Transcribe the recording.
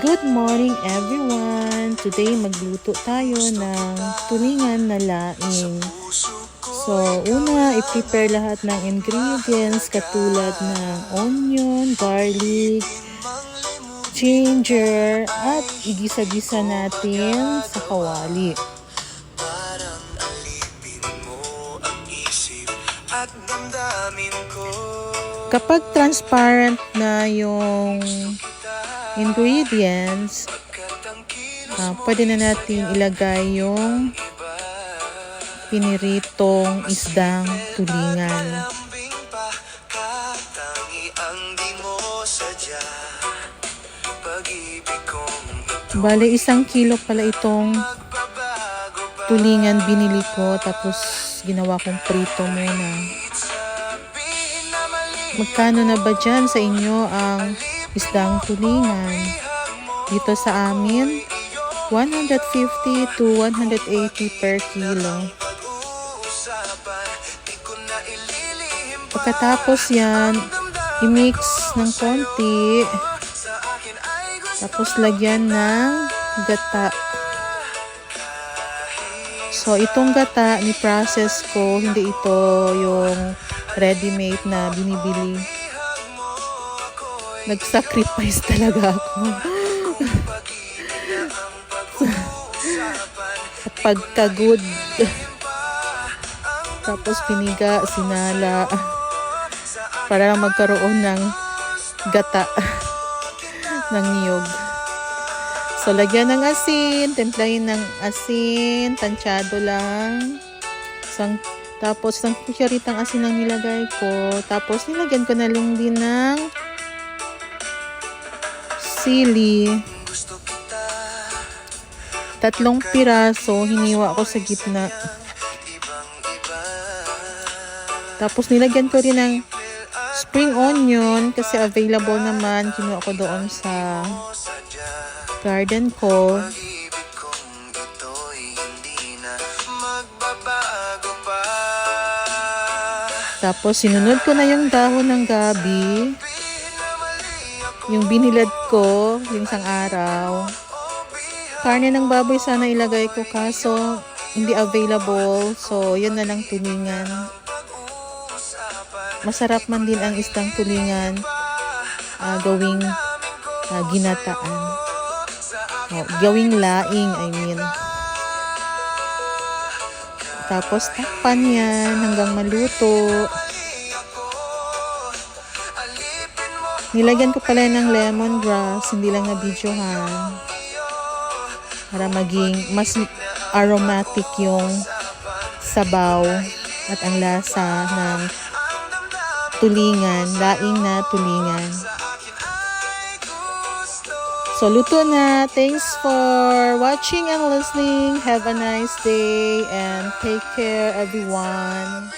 Good morning everyone! Today magluto tayo ng tulingan na laing. So, una, i-prepare lahat ng ingredients katulad ng onion, garlic, ginger, at igisa-gisa natin sa kawali. Kapag transparent na yung ingredients, pwede na natin ilagay yung piniritong isdang tulingan. Bale, 1 kilo pala itong tulingan binili ko, tapos ginawa kong prito muna. Magkano na ba dyan sa inyo ang isdang tulingan? Dito sa amin, 150 to 180 per kilo. Pagkatapos yan, i-mix ng konti, tapos lagyan ng gata. So, itong gata, ni-process ko, hindi ito yung ready-made na binibili. Nag-sacrifice talaga ako. Pagka-good. Tapos piniga, sinala. Para lang magkaroon ng gata. Ng niyog. So, lagyan ng asin. Templahin ng asin. Tansyado lang. Tapos, ng kutsaritang asin ang nilagay ko. Tapos, nilagyan ko na lang din ng sili. 3 piraso, hiniwa ko sa gitna. Tapos nilagyan ko rin ng spring onion kasi available naman. Kinuha ko doon sa garden ko. Tapos sinunod ko na yung dahon ng gabi. Yung binilad ko, yung isang araw. Karne ng baboy sana ilagay ko kaso hindi available. So, yun na lang tulingan. Masarap man din ang isdang tulingan gawing ginataan. Gawing laing, I mean. Tapos, takpan yan hanggang maluto. Nilagyan ko pala ng lemongrass, hindi lang na-videohan. Para maging mas aromatic yung sabaw at ang lasa ng tulingan, laing na tulingan. So, luto na. Thanks for watching and listening. Have a nice day and take care everyone.